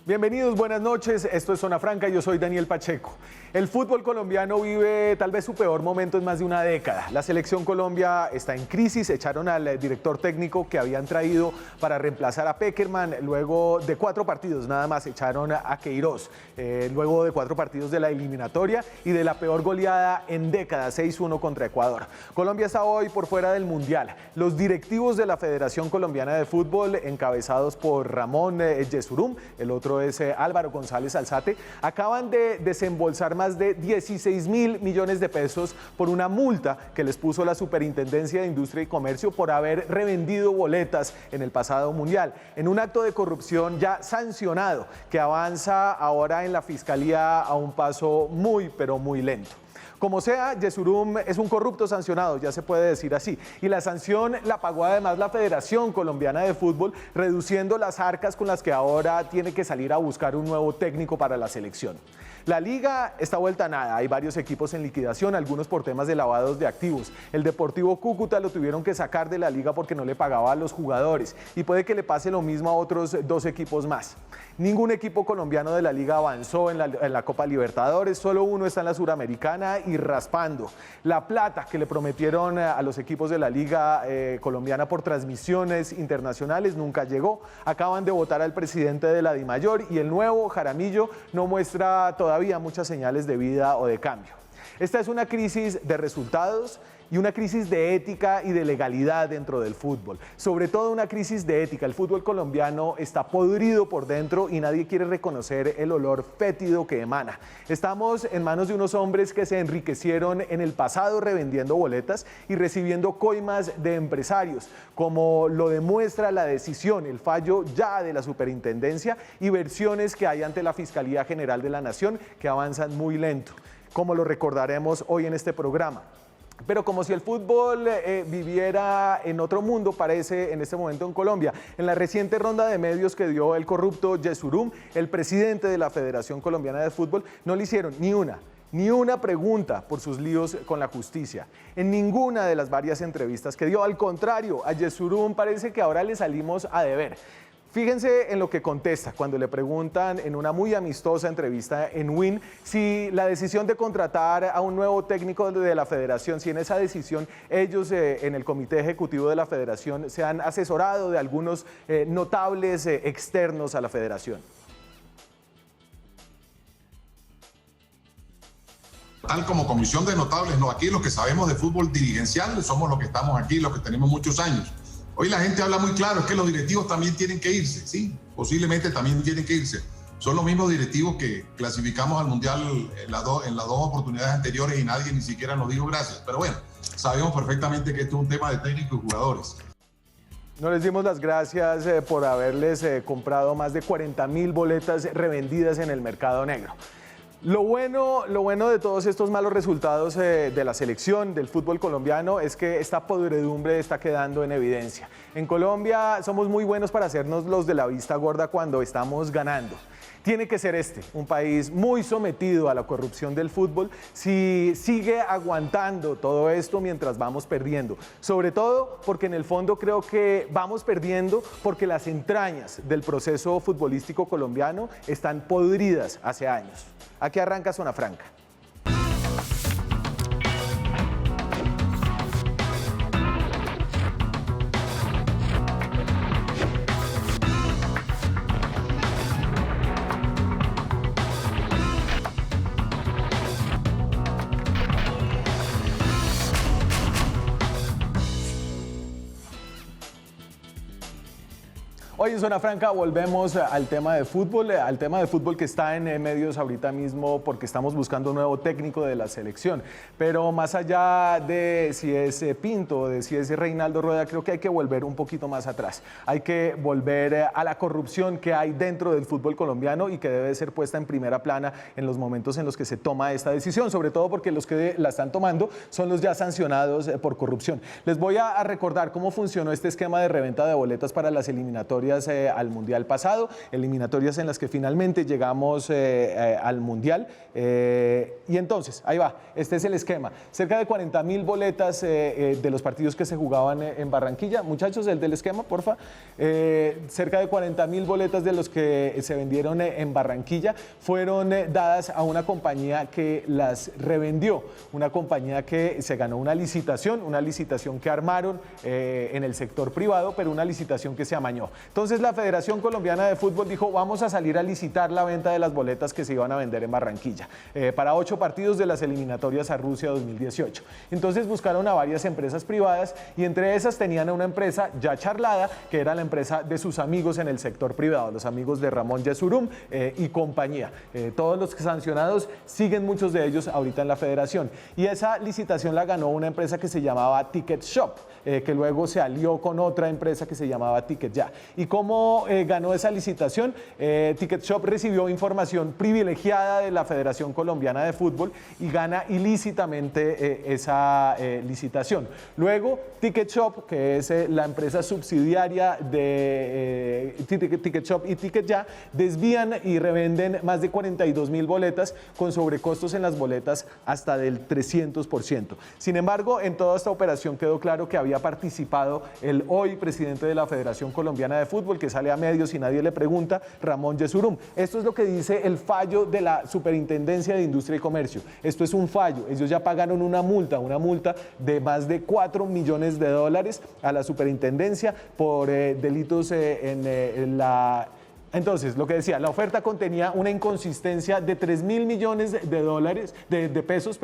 Bienvenidos, buenas noches, esto es Zona Franca, yo soy Daniel Pacheco. El fútbol colombiano vive tal vez su peor momento en más de una década. La selección Colombia está en crisis, echaron al director técnico que habían traído para reemplazar a Pekerman, luego de 4 partidos nada más echaron a Queiroz, luego de 4 partidos de la eliminatoria y de la peor goleada en décadas, 6-1 contra Ecuador. Colombia está hoy por fuera del Mundial. Los directivos de la Federación Colombiana de Fútbol, encabezados por Ramón Yesurún, el otro es Álvaro González Alzate, acaban de desembolsar más de 16.000 millones de pesos por una multa que les puso la Superintendencia de Industria y Comercio por haber revendido boletas en el pasado Mundial, en un acto de corrupción ya sancionado que avanza ahora en la Fiscalía a un paso muy, pero muy lento. Como sea, Yesurún es un corrupto sancionado, ya se puede decir así, y la sanción la pagó además la Federación Colombiana de Fútbol, reduciendo las arcas con las que ahora tiene que salir a buscar un nuevo técnico para la selección. La liga está vuelta a nada, hay varios equipos en liquidación, algunos por temas de lavados de activos. El Deportivo Cúcuta lo tuvieron que sacar de la liga porque no le pagaba a los jugadores y puede que le pase lo mismo a otros 2 equipos más. Ningún equipo colombiano de la liga avanzó en la Copa Libertadores, solo uno está en la Suramericana y raspando. La plata que le prometieron a los equipos de la liga colombiana por transmisiones internacionales nunca llegó. Acaban de votar al presidente de la DIMAYOR y el nuevo Jaramillo no muestra todavía muchas señales de vida o de cambio. Esta es una crisis de resultados y una crisis de ética y de legalidad dentro del fútbol. Sobre todo una crisis de ética. El fútbol colombiano está podrido por dentro y nadie quiere reconocer el olor fétido que emana. Estamos en manos de unos hombres que se enriquecieron en el pasado revendiendo boletas y recibiendo coimas de empresarios, como lo demuestra la decisión, el fallo ya de la Superintendencia y versiones que hay ante la Fiscalía General de la Nación que avanzan muy lento, como lo recordaremos hoy en este programa. Pero como si el fútbol viviera en otro mundo, parece en este momento en Colombia. En la reciente ronda de medios que dio el corrupto Yesurún, el presidente de la Federación Colombiana de Fútbol, no le hicieron ni una pregunta por sus líos con la justicia. En ninguna de las varias entrevistas que dio, al contrario, a Yesurún parece que ahora le salimos a deber. Fíjense en lo que contesta cuando le preguntan en una muy amistosa entrevista en Win si la decisión de contratar a un nuevo técnico de la federación, si en esa decisión ellos en el comité ejecutivo de la federación se han asesorado de algunos notables externos a la federación. Tal como comisión de notables, no, aquí los que sabemos de fútbol dirigencial somos los que estamos aquí, los que tenemos muchos años. Hoy la gente habla muy claro, es que los directivos también tienen que irse, sí, posiblemente también tienen que irse. Son los mismos directivos que clasificamos al Mundial en las dos oportunidades anteriores y nadie ni siquiera nos dijo gracias. Pero bueno, sabemos perfectamente que esto es un tema de técnicos y jugadores. No les dimos las gracias por haberles comprado más de 40.000 boletas revendidas en el mercado negro. Lo bueno de todos estos malos resultados de la selección, del fútbol colombiano, es que esta podredumbre está quedando en evidencia. En Colombia somos muy buenos para hacernos los de la vista gorda cuando estamos ganando. Tiene que ser un país muy sometido a la corrupción del fútbol si sigue aguantando todo esto mientras vamos perdiendo. Sobre todo porque en el fondo creo que vamos perdiendo porque las entrañas del proceso futbolístico colombiano están podridas hace años. Aquí arranca Zona Franca. Hoy en Zona Franca volvemos al tema de fútbol que está en medios ahorita mismo porque estamos buscando un nuevo técnico de la selección. Pero más allá de si es Pinto o de si es Reinaldo Rueda, creo que hay que volver un poquito más atrás. Hay que volver a la corrupción que hay dentro del fútbol colombiano y que debe ser puesta en primera plana en los momentos en los que se toma esta decisión, sobre todo porque los que la están tomando son los ya sancionados por corrupción. Les voy a recordar cómo funcionó este esquema de reventa de boletas para las eliminatorias eliminatorias al Mundial pasado, eliminatorias en las que finalmente llegamos al Mundial. Y entonces, ahí va, este es el esquema. Cerca de 40.000 boletas de los partidos que se jugaban en Barranquilla. Muchachos, el del esquema, porfa. Cerca de 40.000 boletas de los que se vendieron en Barranquilla fueron dadas a una compañía que las revendió, una compañía que se ganó una licitación que armaron en el sector privado, pero una licitación que se amañó. Entonces la Federación Colombiana de Fútbol dijo, vamos a salir a licitar la venta de las boletas que se iban a vender en Barranquilla para 8 partidos de las eliminatorias a Rusia 2018. Entonces buscaron a varias empresas privadas y entre esas tenían a una empresa ya charlada, que era la empresa de sus amigos en el sector privado, los amigos de Ramón Yesurum y compañía. Todos los sancionados siguen muchos de ellos ahorita en la Federación. Y esa licitación la ganó una empresa que se llamaba Ticket Shop, que luego se alió con otra empresa que se llamaba Ticket Ya. ¿Y cómo ganó esa licitación? Ticket Shop recibió información privilegiada de la Federación Colombiana de Fútbol y gana ilícitamente esa licitación. Luego, Ticket Shop, que es la empresa subsidiaria de Ticket Shop y Ticket Ya, desvían y revenden más de 42.000 boletas con sobrecostos en las boletas hasta del 300%. Sin embargo, en toda esta operación quedó claro que había participado el hoy presidente de la Federación Colombiana de Fútbol, que sale a medios y nadie le pregunta, Ramón Yesurum. Esto es lo que dice el fallo de la Superintendencia de Industria y Comercio. Esto es un fallo. Ellos ya pagaron una multa de más de $4 millones a la Superintendencia por delitos en la... Entonces, lo que decía, la oferta contenía una inconsistencia de 3.000 millones de pesos,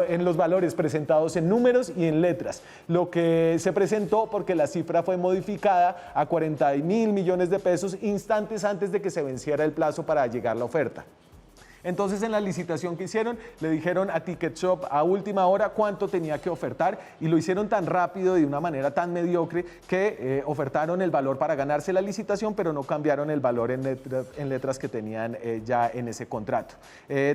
en los valores presentados en números y en letras. Lo que se presentó porque la cifra fue modificada a 40.000 millones de pesos instantes antes de que se venciera el plazo para llegar la oferta. Entonces, en la licitación que hicieron, le dijeron a Ticket Shop a última hora cuánto tenía que ofertar y lo hicieron tan rápido y de una manera tan mediocre que ofertaron el valor para ganarse la licitación, pero no cambiaron el valor en letras que tenían ya en ese contrato.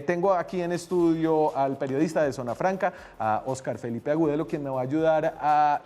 Tengo aquí en estudio al periodista de Zona Franca, a Oscar Felipe Agudelo, quien me va a ayudar a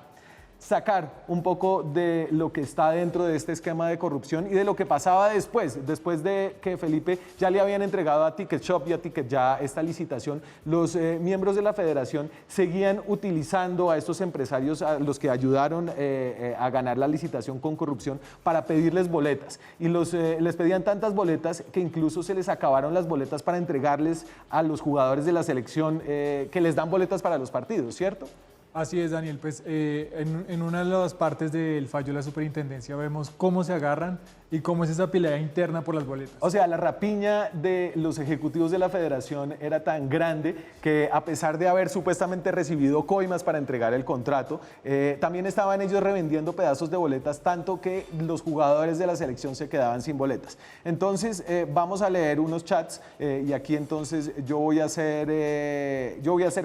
sacar un poco de lo que está dentro de este esquema de corrupción y de lo que pasaba después de que Felipe ya le habían entregado a Ticket Shop y a Ticket Ya esta licitación. Los miembros de la federación seguían utilizando a estos empresarios, a los que ayudaron a ganar la licitación con corrupción, para pedirles boletas y les pedían tantas boletas que incluso se les acabaron las boletas para entregarles a los jugadores de la selección que les dan boletas para los partidos, ¿cierto? Así es, Daniel. Pues en una de las partes del fallo de la superintendencia vemos cómo se agarran y cómo es esa pelea interna por las boletas. O sea, la rapiña de los ejecutivos de la federación era tan grande que, a pesar de haber supuestamente recibido coimas para entregar el contrato, también estaban ellos revendiendo pedazos de boletas, tanto que los jugadores de la selección se quedaban sin boletas. Entonces, vamos a leer unos chats y aquí entonces yo voy a ser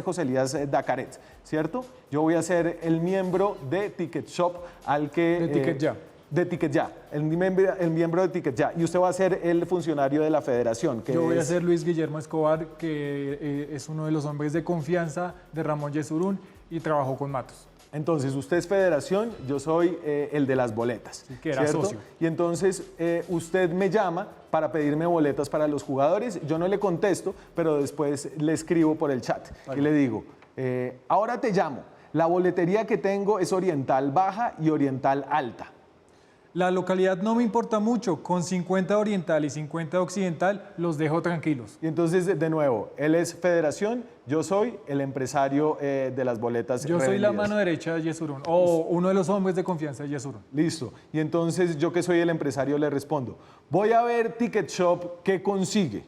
José Elías Dacaret, ¿cierto? Yo voy a ser el miembro de Ticket Shop al que... De Ticket Ya. De Ticket Ya, el miembro de Ticket Ya. Y usted va a ser el funcionario de la federación. Yo voy a ser Luis Guillermo Escobar, que es uno de los hombres de confianza de Ramón Yesurum y trabajó con Matos. Entonces, usted es federación, yo soy el de las boletas. Sí, que era socio. Y entonces, usted me llama para pedirme boletas para los jugadores. Yo no le contesto, pero después le escribo por el chat. Vale. Y le digo, ahora te llamo. La boletería que tengo es Oriental Baja y Oriental Alta. La localidad no me importa mucho, con 50 Oriental y 50 Occidental los dejo tranquilos. Y entonces, de nuevo, él es federación, yo soy el empresario de las boletas Yo soy la mano derecha de Yesurum, o uno de los hombres de confianza de Yesurum. Listo. Y entonces, yo que soy el empresario le respondo, voy a ver Ticket Shop qué consigue.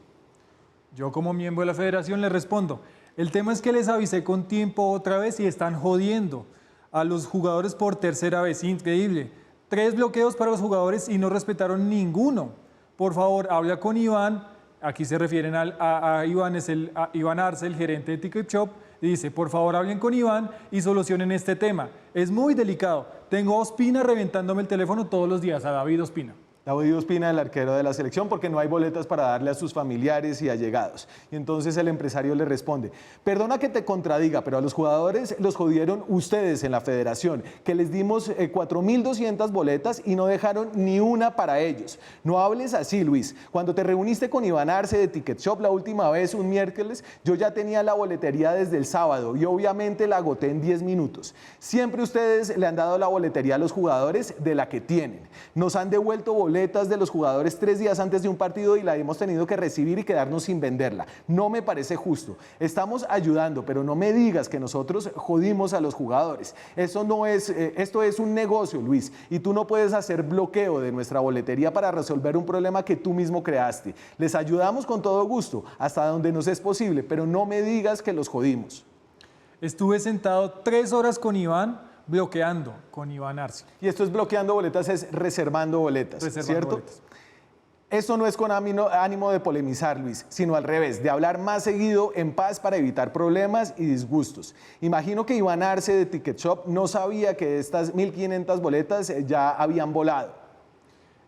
Yo, como miembro de la federación, le respondo, el tema es que les avisé con tiempo otra vez y están jodiendo a los jugadores por tercera vez, increíble. 3 bloqueos para los jugadores y no respetaron ninguno. Por favor, habla con Iván, aquí se refieren a Iván, Iván Arce, el gerente de Ticket Shop, y dice, por favor, hablen con Iván y solucionen este tema. Es muy delicado. Tengo a Ospina reventándome el teléfono todos los días, a David Ospina. David Ospina, el arquero de la selección, porque no hay boletas para darle a sus familiares y allegados. Y entonces el empresario le responde, perdona que te contradiga, pero a los jugadores los jodieron ustedes en la federación, que les dimos 4.200 boletas y no dejaron ni una para ellos. No hables así, Luis. Cuando te reuniste con Iván Arce de Ticket Shop la última vez, un miércoles, yo ya tenía la boletería desde el sábado y obviamente la agoté en 10 minutos. Siempre ustedes le han dado la boletería a los jugadores de la que tienen. Nos han devuelto boletas de los jugadores 3 días antes de un partido y la hemos tenido que recibir y quedarnos sin venderla. No me parece justo. Estamos ayudando, pero no me digas que nosotros jodimos a los jugadores. Esto es un negocio, Luis, y tú no puedes hacer bloqueo de nuestra boletería para resolver un problema que tú mismo creaste. Les ayudamos con todo gusto, hasta donde nos es posible, pero no me digas que los jodimos. Estuve sentado 3 horas con Iván, bloqueando con Iván Arce. Y esto es bloqueando boletas, es reservando boletas, ¿cierto? Boletas. Esto no es con ánimo de polemizar, Luis, sino al revés, de hablar más seguido en paz para evitar problemas y disgustos. Imagino que Iván Arce de Ticket Shop no sabía que estas 1.500 boletas ya habían volado.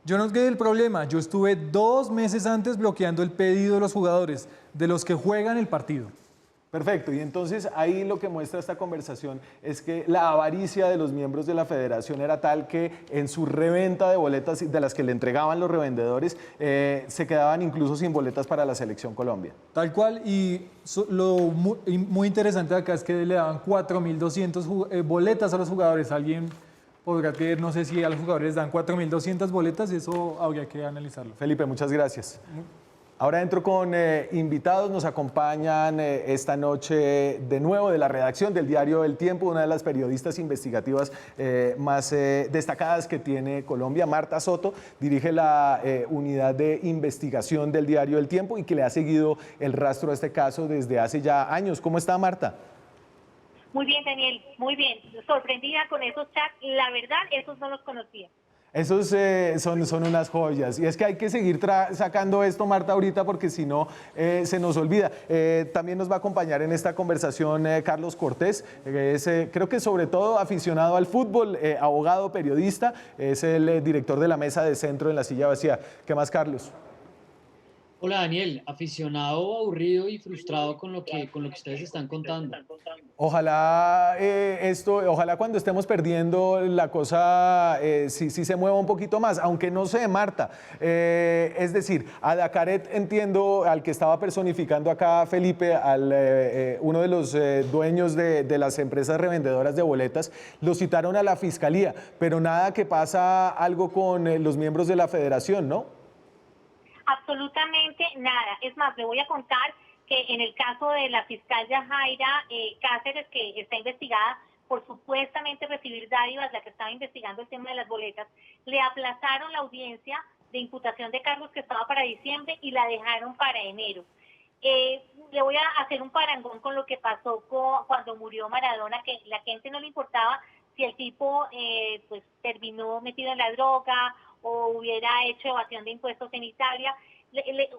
Yo no sé el problema, yo estuve 2 meses antes bloqueando el pedido de los jugadores, de los que juegan el partido. Perfecto, y entonces ahí lo que muestra esta conversación es que la avaricia de los miembros de la federación era tal que en su reventa de boletas de las que le entregaban los revendedores se quedaban incluso sin boletas para la Selección Colombia. Tal cual, y lo muy interesante acá es que le daban 4.200 boletas a los jugadores. Alguien podrá creer, no sé si a los jugadores dan 4.200 boletas, eso habría que analizarlo. Felipe, muchas gracias. Ahora entro con invitados, nos acompañan esta noche de nuevo de la redacción del diario El Tiempo, una de las periodistas investigativas más destacadas que tiene Colombia, Marta Soto, dirige la unidad de investigación del diario El Tiempo y que le ha seguido el rastro a este caso desde hace ya años. ¿Cómo está, Marta? Muy bien, Daniel, muy bien. Sorprendida con esos chats, la verdad, esos no los conocía. Esos son unas joyas y es que hay que seguir sacando esto, Marta, ahorita porque si no se nos olvida. También nos va a acompañar en esta conversación Carlos Cortés, que es creo que sobre todo aficionado al fútbol, abogado, periodista, es el director de la mesa de centro en La Silla Vacía. ¿Qué más, Carlos? Hola Daniel, aficionado, aburrido y frustrado con lo que ustedes están contando. Ojalá ojalá cuando estemos perdiendo la cosa sí se mueva un poquito más, aunque no sé, Marta. Es decir, a Dacaret entiendo, al que estaba personificando acá Felipe, uno de los dueños de las empresas revendedoras de boletas, lo citaron a la fiscalía, pero nada que pasa algo con los miembros de la federación, ¿no? Absolutamente nada. Es más, le voy a contar que en el caso de la fiscal Yajaira Cáceres, que está investigada por supuestamente recibir dádivas, la que estaba investigando el tema de las boletas, le aplazaron la audiencia de imputación de cargos que estaba para diciembre y la dejaron para enero. Le voy a hacer un parangón con lo que pasó cuando murió Maradona, que la gente no le importaba si el tipo pues terminó metido en la droga o hubiera hecho evasión de impuestos en Italia.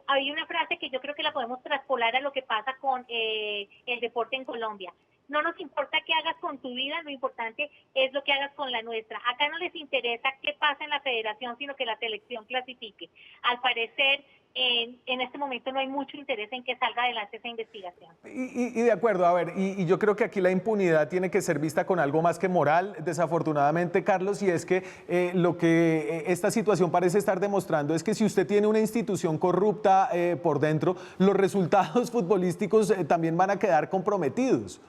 Hay una frase que yo creo que la podemos traspolar a lo que pasa con el deporte en Colombia. No nos importa qué hagas con tu vida, lo importante es lo que hagas con la nuestra. Acá no les interesa qué pasa en la federación, sino que la selección clasifique. Al parecer, en este momento no hay mucho interés en que salga adelante esa investigación. Y de acuerdo, a ver, y yo creo que aquí la impunidad tiene que ser vista con algo más que moral, desafortunadamente, Carlos, y es que lo que esta situación parece estar demostrando es que si usted tiene una institución corrupta por dentro, los resultados futbolísticos también van a quedar comprometidos.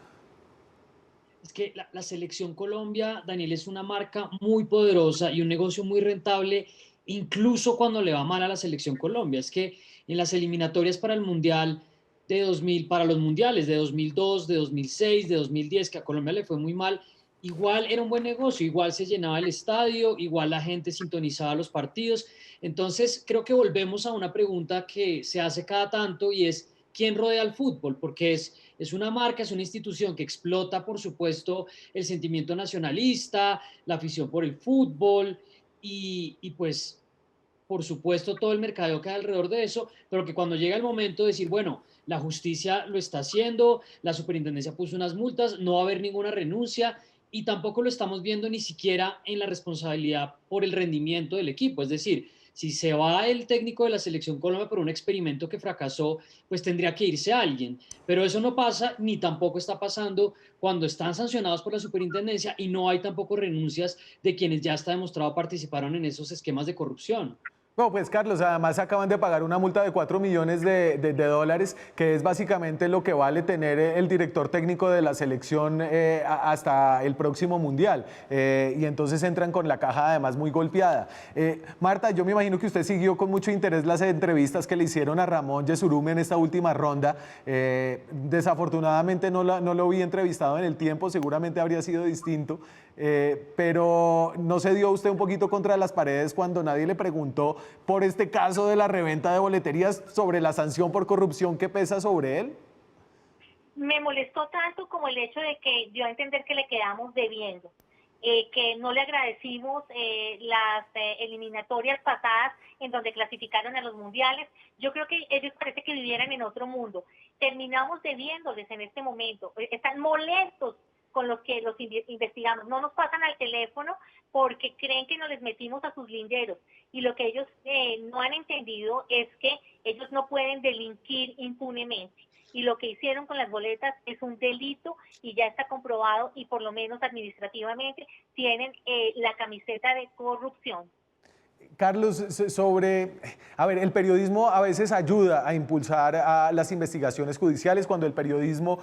Es que la Selección Colombia, Daniel, es una marca muy poderosa y un negocio muy rentable, incluso cuando le va mal a la Selección Colombia. Es que en las eliminatorias para el Mundial de 2000, para los Mundiales de 2002, de 2006, de 2010, que a Colombia le fue muy mal, igual era un buen negocio, igual se llenaba el estadio, igual la gente sintonizaba los partidos. Entonces, creo que volvemos a una pregunta que se hace cada tanto y es, ¿quién rodea el fútbol? Porque es una marca, es una institución que explota, por supuesto, el sentimiento nacionalista, la afición por el fútbol y pues, por supuesto, todo el mercadeo que hay alrededor de eso, pero que cuando llega el momento de decir, bueno, la justicia lo está haciendo, la superintendencia puso unas multas, no va a haber ninguna renuncia y tampoco lo estamos viendo ni siquiera en la responsabilidad por el rendimiento del equipo. Es decir, Si se va el técnico de la Selección Colombia por un experimento que fracasó, pues tendría que irse alguien. Pero eso no pasa, ni tampoco está pasando cuando están sancionados por la superintendencia y no hay tampoco renuncias de quienes ya está demostrado participaron en esos esquemas de corrupción. No, pues Carlos, además acaban de pagar una multa de 4 millones de dólares, que es básicamente lo que vale tener el director técnico de la selección hasta el próximo Mundial. Y entonces entran con la caja además muy golpeada. Marta, yo me imagino que usted siguió con mucho interés las entrevistas que le hicieron a Ramón Yesurún en esta última ronda. Desafortunadamente no lo vi entrevistado en el tiempo, seguramente habría sido distinto. Pero ¿no se dio usted un poquito contra las paredes cuando nadie le preguntó por este caso de la reventa de boleterías, sobre la sanción por corrupción que pesa sobre él? Me molestó tanto como el hecho de que dio a entender que le quedamos debiendo, que no le agradecimos las eliminatorias pasadas en donde clasificaron a los mundiales. Yo creo que ellos parece que vivieran en otro mundo. Terminamos debiéndoles en este momento. Están molestos con los que los investigamos. No nos pasan al teléfono porque creen que nos les metimos a sus linderos. Y lo que ellos no han entendido es que ellos no pueden delinquir impunemente. Y lo que hicieron con las boletas es un delito y ya está comprobado, y por lo menos administrativamente tienen la camiseta de corrupción. Carlos, el periodismo a veces ayuda a impulsar a las investigaciones judiciales. Cuando el periodismo,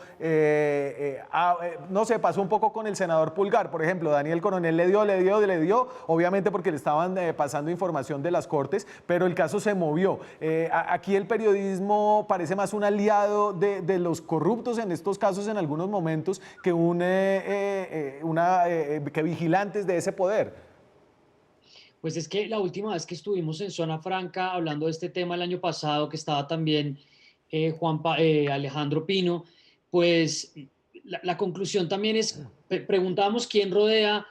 no sé, pasó un poco con el senador Pulgar, por ejemplo, Daniel Coronel le dio, obviamente porque le estaban pasando información de las cortes, pero el caso se movió. Aquí el periodismo parece más un aliado de los corruptos en estos casos en algunos momentos que que vigilantes de ese poder. Pues es que la última vez que estuvimos en Zona Franca hablando de este tema el año pasado, que estaba también Alejandro Pino, pues la conclusión también es, preguntábamos quién rodea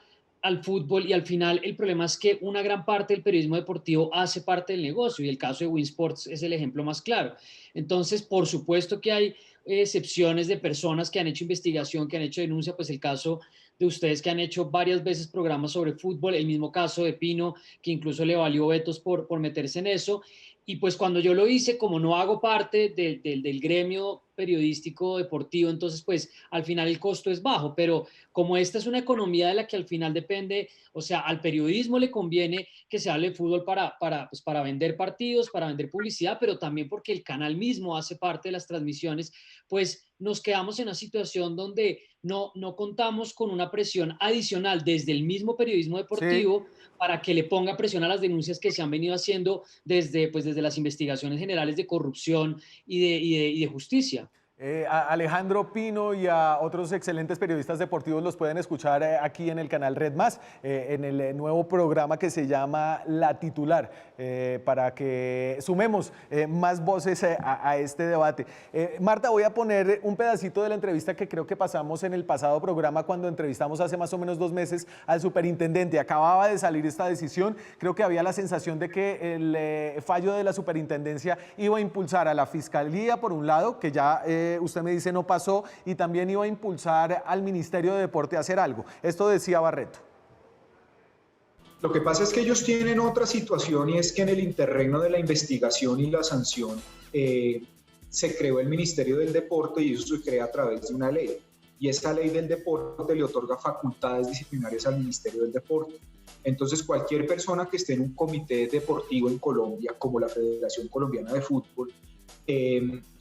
al fútbol, y al final el problema es que una gran parte del periodismo deportivo hace parte del negocio, y el caso de Winsports es el ejemplo más claro. Entonces, por supuesto que hay excepciones de personas que han hecho investigación, que han hecho denuncia, pues el caso de ustedes que han hecho varias veces programas sobre fútbol, el mismo caso de Pino, que incluso le valió vetos por meterse en eso. Y pues cuando yo lo hice, como no hago parte del gremio periodístico deportivo, entonces pues al final el costo es bajo, pero como esta es una economía de la que al final depende, o sea, al periodismo le conviene que se hable de fútbol para vender partidos, para vender publicidad, pero también porque el canal mismo hace parte de las transmisiones, pues nos quedamos en una situación donde no contamos con una presión adicional desde el mismo periodismo deportivo, sí, para que le ponga presión a las denuncias que se han venido haciendo desde las investigaciones generales de corrupción y de justicia. A Alejandro Pino y a otros excelentes periodistas deportivos los pueden escuchar aquí en el canal Red Más, en el nuevo programa que se llama La Titular, para que sumemos más voces a este debate. Marta, voy a poner un pedacito de la entrevista que creo que pasamos en el pasado programa cuando entrevistamos hace más o menos 2 meses al superintendente. Acababa de salir esta decisión, creo que había la sensación de que el fallo de la superintendencia iba a impulsar a la Fiscalía por un lado, que ya usted me dice no pasó, y también iba a impulsar al Ministerio de Deporte a hacer algo. Esto decía Barreto. Lo que pasa es que ellos tienen otra situación, y es que en el interregno de la investigación y la sanción se creó el Ministerio del Deporte, y eso se crea a través de una ley. Y esa ley del deporte le otorga facultades disciplinarias al Ministerio del Deporte. Entonces, cualquier persona que esté en un comité deportivo en Colombia, como la Federación Colombiana de Fútbol,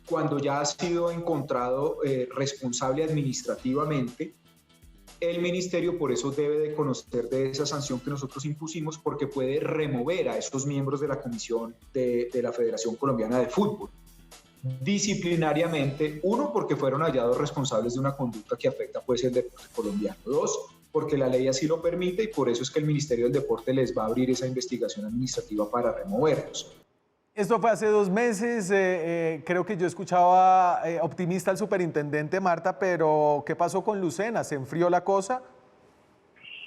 cuando ya ha sido encontrado responsable administrativamente, el ministerio por eso debe de conocer de esa sanción que nosotros impusimos, porque puede remover a estos miembros de la comisión de la Federación Colombiana de Fútbol disciplinariamente. 1, porque fueron hallados responsables de una conducta que afecta pues el deporte colombiano. 2, porque la ley así lo permite, y por eso es que el Ministerio del Deporte les va a abrir esa investigación administrativa para removerlos. Esto fue hace 2 meses, creo que yo escuchaba optimista al superintendente, Marta, pero ¿qué pasó con Lucena? ¿Se enfrió la cosa?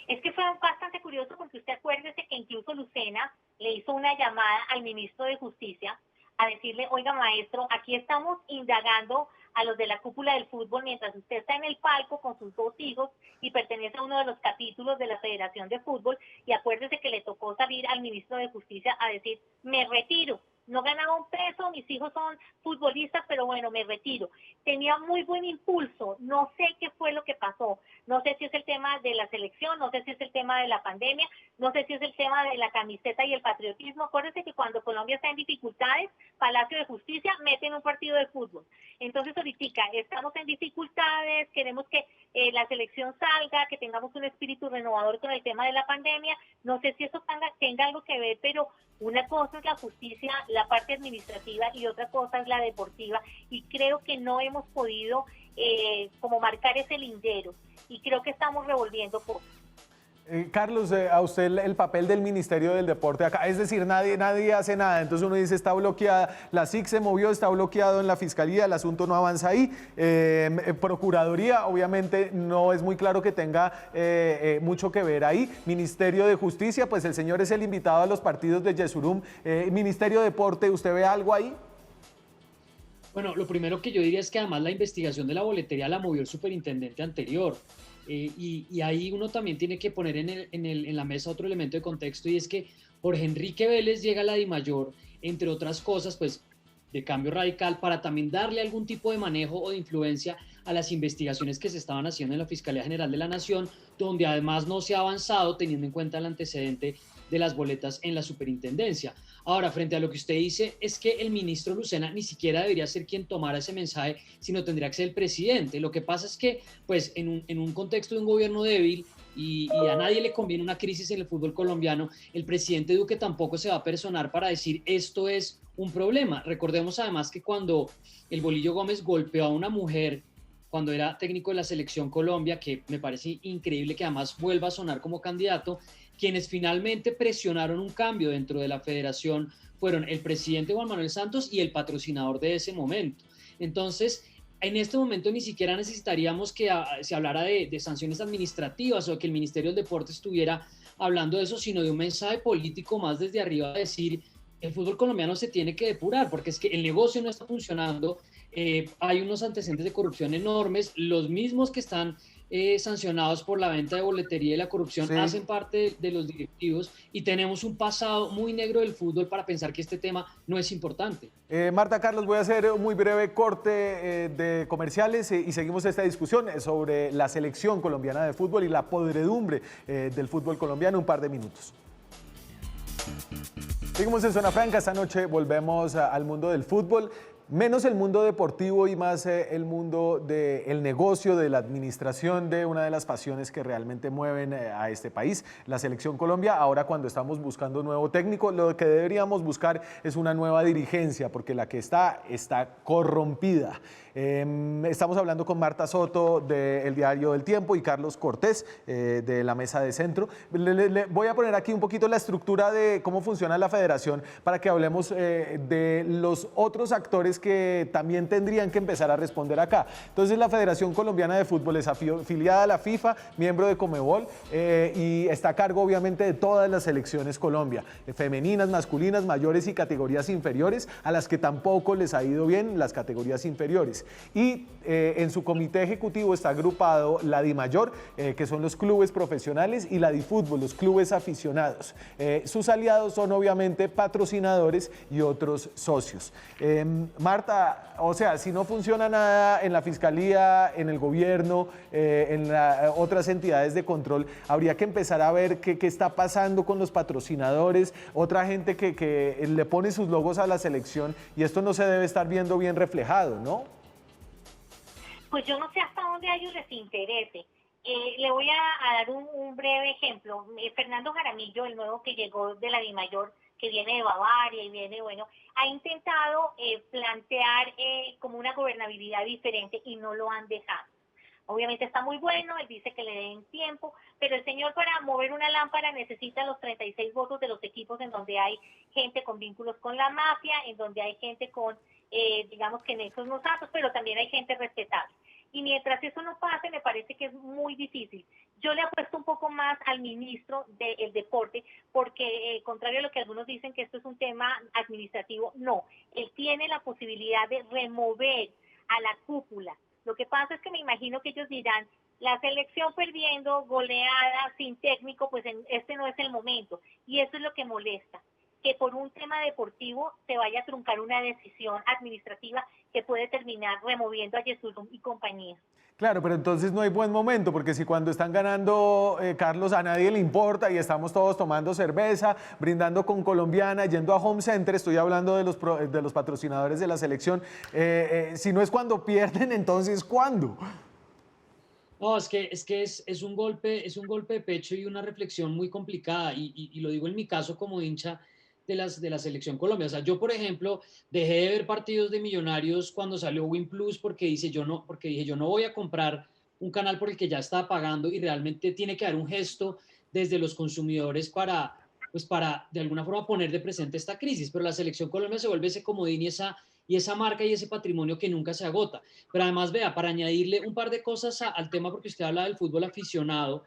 Es que fue bastante curioso, porque usted acuérdese que incluso Lucena le hizo una llamada al ministro de Justicia a decirle, oiga maestro, aquí estamos indagando a los de la cúpula del fútbol mientras usted está en el palco con sus 2 hijos y pertenece a uno de los capítulos de la Federación de Fútbol, y acuérdese que le tocó salir al ministro de Justicia a decir, me retiro. No ganaba un peso, mis hijos son futbolistas, pero bueno, me retiro. Tenía muy buen impulso, no sé qué fue lo que pasó, no sé si es el tema de la selección, no sé si es el tema de la pandemia, no sé si es el tema de la camiseta y el patriotismo. Acuérdense que cuando Colombia está en dificultades, Palacio de Justicia meten un partido de fútbol. Entonces ahorita estamos en dificultades, queremos que la selección salga, que tengamos un espíritu renovador con el tema de la pandemia. No sé si eso tenga algo que ver, pero una cosa es la justicia, la parte administrativa, y otra cosa es la deportiva, y creo que no hemos podido como marcar ese lindero, y creo que estamos revolviendo cosas. Carlos, a usted el papel del Ministerio del Deporte acá, es decir, nadie hace nada, entonces uno dice está bloqueada, la SIC se movió, está bloqueado en la Fiscalía, el asunto no avanza ahí, Procuraduría obviamente no es muy claro que tenga mucho que ver ahí, Ministerio de Justicia, pues el señor es el invitado a los partidos de Yesurum, Ministerio de Deporte, ¿usted ve algo ahí? Bueno, lo primero que yo diría es que además la investigación de la boletería la movió el superintendente anterior. Y ahí uno también tiene que poner en la mesa otro elemento de contexto, y es que Jorge Enrique Vélez llega a la DIMAYOR, entre otras cosas, pues de Cambio Radical, para también darle algún tipo de manejo o de influencia a las investigaciones que se estaban haciendo en la Fiscalía General de la Nación, donde además no se ha avanzado teniendo en cuenta el antecedente de las boletas en la superintendencia. Ahora, frente a lo que usted dice, es que el ministro Lucena ni siquiera debería ser quien tomara ese mensaje, sino tendría que ser el presidente. Lo que pasa es que, pues, en un contexto de un gobierno débil y a nadie le conviene una crisis en el fútbol colombiano, el presidente Duque tampoco se va a personar para decir esto es un problema. Recordemos además que cuando el Bolillo Gómez golpeó a una mujer cuando era técnico de la Selección Colombia, que me parece increíble que además vuelva a sonar como candidato, quienes finalmente presionaron un cambio dentro de la federación fueron el presidente Juan Manuel Santos y el patrocinador de ese momento. Entonces, en este momento ni siquiera necesitaríamos que se hablara de sanciones administrativas o que el Ministerio del Deporte estuviera hablando de eso, sino de un mensaje político más desde arriba, a decir, el fútbol colombiano se tiene que depurar, porque es que el negocio no está funcionando, hay unos antecedentes de corrupción enormes, los mismos que están sancionados por la venta de boletería y la corrupción hacen parte de los directivos, y tenemos un pasado muy negro del fútbol para pensar que este tema no es importante. Marta, Carlos, voy a hacer un muy breve corte de comerciales y seguimos esta discusión sobre la selección colombiana de fútbol y la podredumbre del fútbol colombiano, un par de minutos. Seguimos en Zona Franca, esta noche volvemos al mundo del fútbol. Menos el mundo deportivo y más el mundo del negocio, de la administración, de una de las pasiones que realmente mueven a este país, la Selección Colombia. Ahora, cuando estamos buscando un nuevo técnico, lo que deberíamos buscar es una nueva dirigencia, porque la que está corrompida. Estamos hablando con Marta Soto del Diario del Tiempo y Carlos Cortés de la Mesa de Centro. Voy a poner aquí un poquito la estructura de cómo funciona la federación para que hablemos de los otros actores que también tendrían que empezar a responder acá. Entonces, la Federación Colombiana de Fútbol es afiliada a la FIFA, miembro de Conmebol y está a cargo obviamente de todas las selecciones Colombia, femeninas, masculinas, mayores y categorías inferiores, a las que tampoco les ha ido bien las categorías inferiores. Y en su comité ejecutivo está agrupado la DIMAYOR, que son los clubes profesionales, y la DIFútbol, los clubes aficionados. Sus aliados son obviamente patrocinadores y otros socios. Marta, o sea, si no funciona nada en la Fiscalía, en el gobierno, en otras entidades de control, habría que empezar a ver qué está pasando con los patrocinadores, otra gente que le pone sus logos a la selección, y esto no se debe estar viendo bien reflejado, ¿no? Pues yo no sé hasta dónde a ellos les interese. Le voy a dar un breve ejemplo. Fernando Jaramillo, el nuevo que llegó de la DIMAYOR, que viene de Bavaria y viene, bueno, ha intentado plantear como una gobernabilidad diferente y no lo han dejado. Obviamente está muy bueno, él dice que le den tiempo, pero el señor para mover una lámpara necesita los 36 votos de los equipos en donde hay gente con vínculos con la mafia, en donde hay gente con, digamos que nexos nosatos, pero también hay gente respetable. Y mientras eso no pase, me parece que es muy difícil. Yo le apuesto un poco más al ministro del deporte, porque contrario a lo que algunos dicen que esto es un tema administrativo, no. Él tiene la posibilidad de remover a la cúpula. Lo que pasa es que me imagino que ellos dirán, la selección perdiendo, goleada, sin técnico, pues este no es el momento. Y eso es lo que molesta, que por un tema deportivo se vaya a truncar una decisión administrativa que puede terminar removiendo a Yesurum y compañía. Claro, pero entonces no hay buen momento, porque si cuando están ganando, Carlos, a nadie le importa y estamos todos tomando cerveza, brindando con colombiana, yendo a Home Center, estoy hablando de los patrocinadores de la selección, si no es cuando pierden, entonces ¿cuándo? No, es un golpe de pecho y una reflexión muy complicada, y lo digo en mi caso como hincha de la selección Colombia. O sea, yo, por ejemplo, dejé de ver partidos de Millonarios cuando salió Win Plus porque dije, yo no voy a comprar un canal por el que ya estaba pagando, y realmente tiene que haber un gesto desde los consumidores para de alguna forma poner de presente esta crisis. Pero la selección Colombia se vuelve ese comodín y esa marca y ese patrimonio que nunca se agota. Pero además, vea, para añadirle un par de cosas al tema, porque usted habla del fútbol aficionado,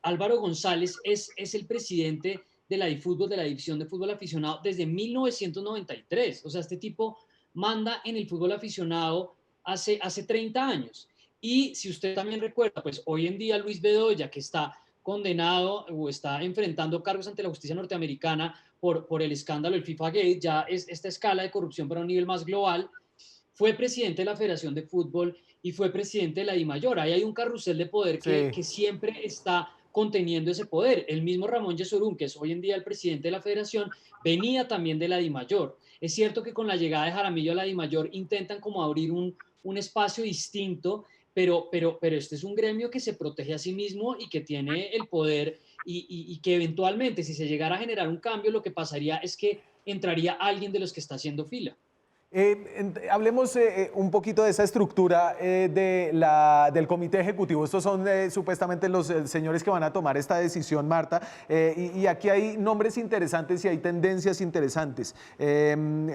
Álvaro González es el presidente de la DiFútbol, de la División de Fútbol Aficionado, desde 1993. O sea, este tipo manda en el fútbol aficionado hace 30 años. Y si usted también recuerda, pues hoy en día Luis Bedoya, que está condenado o está enfrentando cargos ante la justicia norteamericana por el escándalo del FIFA Gate, ya es esta escala de corrupción para un nivel más global, fue presidente de la Federación de Fútbol y fue presidente de la DIMAYOR. Ahí hay un carrusel de poder Sí. que siempre está conteniendo ese poder. El mismo Ramón Yesurún, que es hoy en día el presidente de la federación, venía también de la DIMAYOR. Es cierto que con la llegada de Jaramillo a la DIMAYOR intentan como abrir un espacio distinto, pero este es un gremio que se protege a sí mismo y que tiene el poder, y que eventualmente, si se llegara a generar un cambio, lo que pasaría es que entraría alguien de los que está haciendo fila. Hablemos un poquito de esa estructura del comité ejecutivo. Estos son supuestamente los señores que van a tomar esta decisión, Marta, y aquí hay nombres interesantes y hay tendencias interesantes.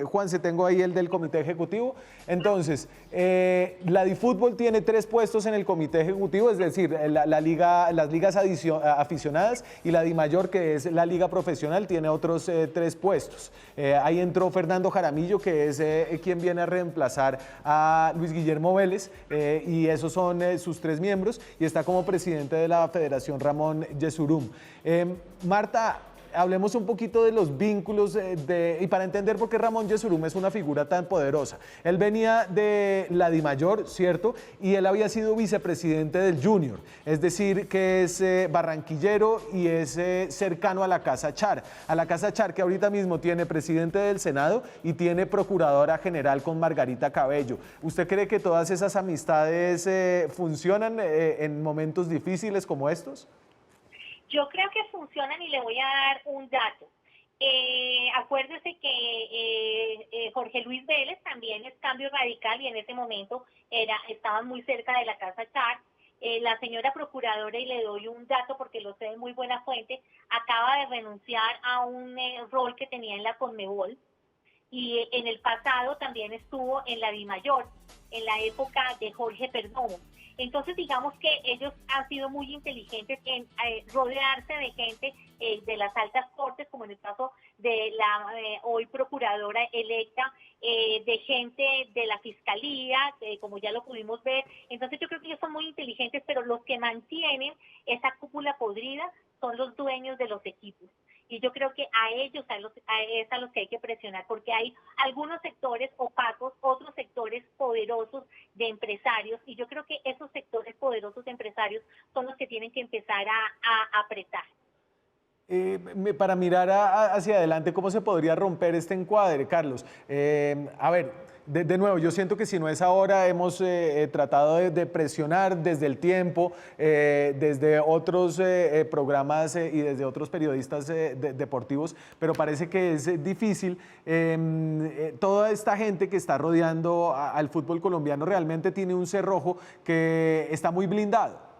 Juanse, tengo ahí el del comité ejecutivo. Entonces, la DiFútbol tiene 3 puestos en el comité ejecutivo, es decir, las ligas aficionadas, y la DIMAYOR, que es la liga profesional, tiene otros 3 puestos. Ahí entró Fernando Jaramillo, que es quien viene a reemplazar a Luis Guillermo Vélez, y esos son sus 3 miembros, y está como presidente de la Federación Ramón Yesurún. Marta, hablemos un poquito de los vínculos y para entender por qué Ramón Yesurún es una figura tan poderosa. Él venía de la DIMAYOR, ¿cierto? Y él había sido vicepresidente del Junior, es decir, que es barranquillero y es cercano a la Casa Char. A la Casa Char, que ahorita mismo tiene presidente del Senado y tiene procuradora general con Margarita Cabello. ¿Usted cree que todas esas amistades funcionan en momentos difíciles como estos? Yo creo que funcionan, y le voy a dar un dato. Acuérdese que Jorge Luis Vélez también es Cambio Radical y en ese momento estaban muy cerca de la Casa Char. La señora procuradora, y le doy un dato porque lo sé de muy buena fuente, acaba de renunciar a un rol que tenía en la Conmebol, y en el pasado también estuvo en la DIMAYOR, en la época de Jorge Perdomo. Entonces, digamos que ellos han sido muy inteligentes en rodearse de gente de las altas cortes, como en el caso de la hoy procuradora electa, de gente de la fiscalía, como ya lo pudimos ver. Entonces, yo creo que ellos son muy inteligentes, pero los que mantienen esa cúpula podrida son los dueños de los equipos. Y yo creo que a ellos es a los que hay que presionar, porque hay algunos sectores opacos, otros sectores poderosos de empresarios, y yo creo que esos sectores poderosos de empresarios son los que tienen que empezar a apretar. Para mirar hacia adelante, ¿cómo se podría romper este encuadre, Carlos? A ver, de nuevo, yo siento que si no es ahora, hemos tratado de presionar desde el tiempo, desde otros programas y desde otros periodistas deportivos, pero parece que es difícil. Toda esta gente que está rodeando al fútbol colombiano realmente tiene un cerrojo que está muy blindado.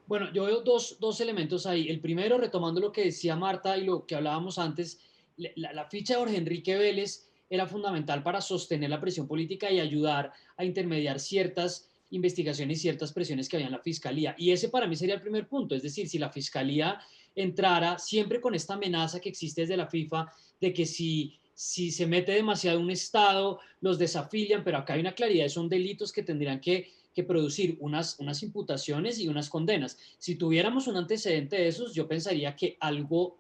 Bueno, yo veo dos elementos ahí. El primero, retomando lo que decía Marta y lo que hablábamos antes, la ficha de Jorge Enrique Vélez era fundamental para sostener la presión política y ayudar a intermediar ciertas investigaciones y ciertas presiones que había en la Fiscalía. Y ese para mí sería el primer punto, es decir, si la Fiscalía entrara siempre con esta amenaza que existe desde la FIFA de que si se mete demasiado un Estado, los desafilian, pero acá hay una claridad, son delitos que tendrían que producir unas imputaciones y unas condenas. Si tuviéramos un antecedente de esos, yo pensaría que algo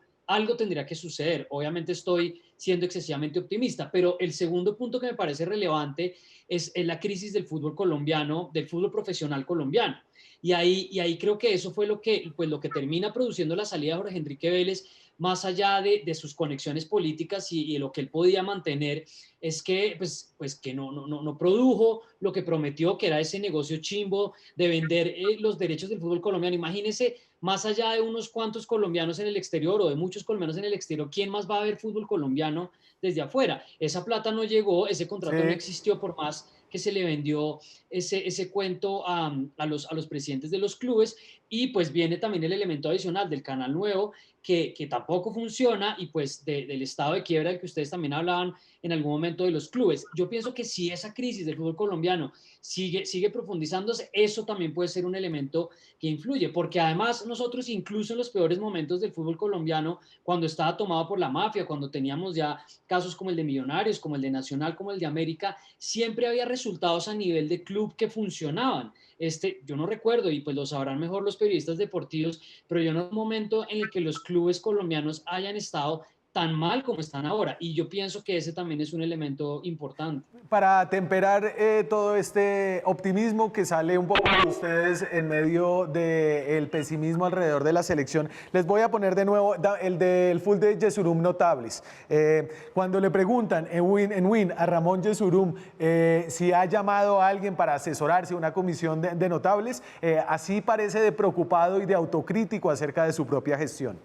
tendría que suceder. Obviamente estoy siendo excesivamente optimista, pero el segundo punto que me parece relevante es la crisis del fútbol colombiano, del fútbol profesional colombiano. Y ahí creo que eso fue lo que termina produciendo la salida de Jorge Enrique Vélez, más allá de sus conexiones políticas y de lo que él podía mantener, es que, que no produjo lo que prometió, que era ese negocio chimbo de vender los derechos del fútbol colombiano. Imagínense, más allá de unos cuantos colombianos en el exterior o de muchos colombianos en el exterior, ¿quién más va a ver fútbol colombiano desde afuera? Esa plata no llegó, ese contrato no existió, por más que se le vendió ese cuento a los presidentes de los clubes. Y pues viene también el elemento adicional del canal nuevo, que tampoco funciona, y pues del estado de quiebra del que ustedes también hablaban en algún momento de los clubes. Yo pienso que si esa crisis del fútbol colombiano sigue profundizándose, eso también puede ser un elemento que influye, porque además nosotros, incluso en los peores momentos del fútbol colombiano, cuando estaba tomado por la mafia, cuando teníamos ya casos como el de Millonarios, como el de Nacional, como el de América, siempre había resultados a nivel de club que funcionaban. Yo no recuerdo, y pues lo sabrán mejor los periodistas deportivos, pero yo no hay un momento en el que los clubes colombianos hayan estado tan mal como están ahora, y yo pienso que ese también es un elemento importante. Para temperar todo este optimismo que sale un poco de ustedes en medio del pesimismo alrededor de la selección, les voy a poner de nuevo el del full de Yesurum Notables. Cuando le preguntan en Win a Ramón Yesurum si ha llamado a alguien para asesorarse, una comisión de notables, así parece de preocupado y de autocrítico acerca de su propia gestión.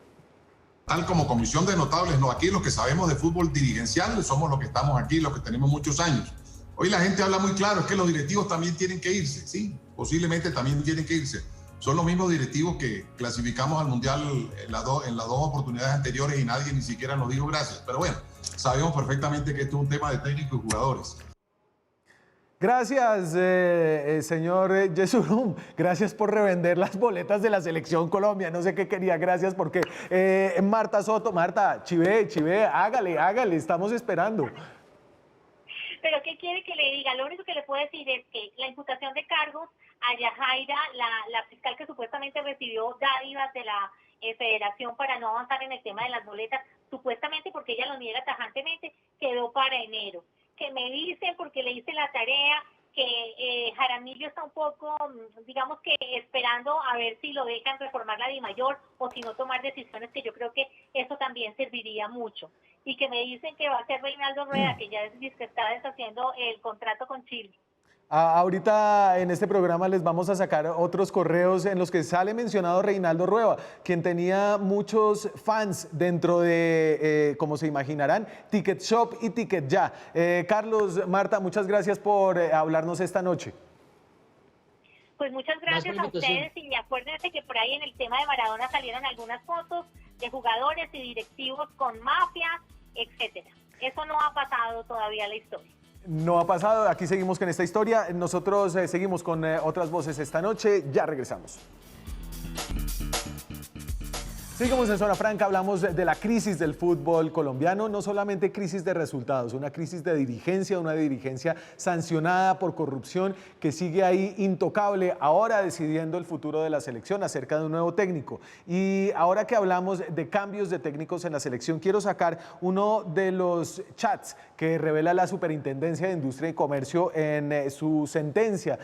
Tal como comisión de notables, no, aquí los que sabemos de fútbol dirigencial somos los que estamos aquí, los que tenemos muchos años. Hoy la gente habla muy claro, es que los directivos también tienen que irse, sí, posiblemente también tienen que irse. Son los mismos directivos que clasificamos al Mundial en las dos oportunidades anteriores y nadie ni siquiera nos dijo gracias. Pero bueno, sabemos perfectamente que esto es un tema de técnicos y jugadores. Gracias, señor Yesurum. Gracias por revender las boletas de la Selección Colombia. No sé qué quería, gracias porque Marta Soto, Marta, Chivé, hágale, estamos esperando. Pero ¿qué quiere que le diga? Lo único que le puedo decir es que la imputación de cargos a Yajaira, la fiscal que supuestamente recibió dádivas de la federación para no avanzar en el tema de las boletas, supuestamente porque ella lo niega tajantemente, quedó para enero. Que me dicen, porque le hice la tarea, que Jaramillo está un poco, digamos que esperando a ver si lo dejan reformar la DIMAYOR o si no tomar decisiones, que yo creo que eso también serviría mucho. Y que me dicen que va a ser Reinaldo Rueda, que ya está deshaciendo el contrato con Chile. Ahorita en este programa les vamos a sacar otros correos en los que sale mencionado Reinaldo Rueda, quien tenía muchos fans dentro de, como se imaginarán, Ticket Shop y Ticket Ya. Carlos, Marta, muchas gracias por hablarnos esta noche. Pues muchas gracias a ustedes, y acuérdense que por ahí en el tema de Maradona salieron algunas fotos de jugadores y directivos con mafia, etcétera. Eso no ha pasado todavía en la historia. No ha pasado, aquí seguimos con esta historia. Nosotros seguimos con otras voces esta noche, ya regresamos. Seguimos en Zona Franca, hablamos de la crisis del fútbol colombiano, no solamente crisis de resultados, una crisis de dirigencia, una dirigencia sancionada por corrupción que sigue ahí intocable, ahora decidiendo el futuro de la selección acerca de un nuevo técnico. Y ahora que hablamos de cambios de técnicos en la selección, quiero sacar uno de los chats que revela la Superintendencia de Industria y Comercio en su sentencia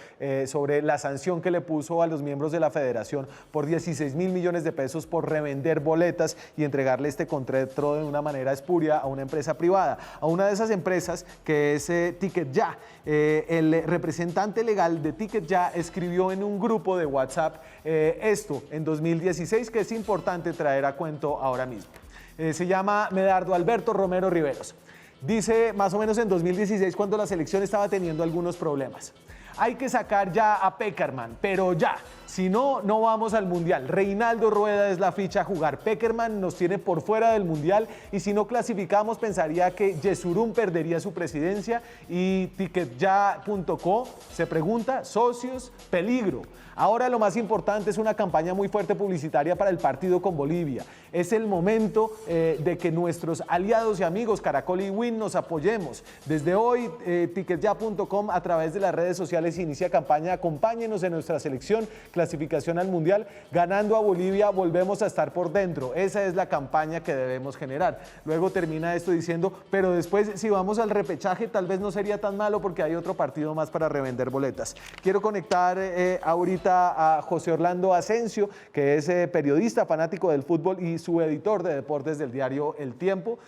sobre la sanción que le puso a los miembros de la federación por 16.000 millones de pesos por revender boletas y entregarle este contrato de una manera espuria a una empresa privada, a una de esas empresas que es Ticket Ya. El representante legal de Ticket Ya escribió en un grupo de WhatsApp esto en 2016, que es importante traer a cuento ahora mismo. Se llama Medardo Alberto Romero Riveros. Dice más o menos en 2016, cuando la selección estaba teniendo algunos problemas. Hay que sacar ya a Pekerman, pero ya. Si no, no vamos al Mundial. Reinaldo Rueda es la ficha a jugar. Pekerman nos tiene por fuera del Mundial y si no clasificamos pensaría que Yesurún perdería su presidencia y Ticketya.co se pregunta, socios, peligro. Ahora lo más importante es una campaña muy fuerte publicitaria para el partido con Bolivia. Es el momento de que nuestros aliados y amigos Caracol y Win nos apoyemos. Desde hoy, Ticketya.com a través de las redes sociales inicia campaña. Acompáñenos en nuestra selección, clasificación al Mundial. Ganando a Bolivia volvemos a estar por dentro. Esa es la campaña que debemos generar. Luego termina esto diciendo, pero después si vamos al repechaje tal vez no sería tan malo porque hay otro partido más para revender boletas. Quiero conectar ahorita a José Orlando Asensio, que es periodista fanático del fútbol y subeditor de deportes del diario El Tiempo.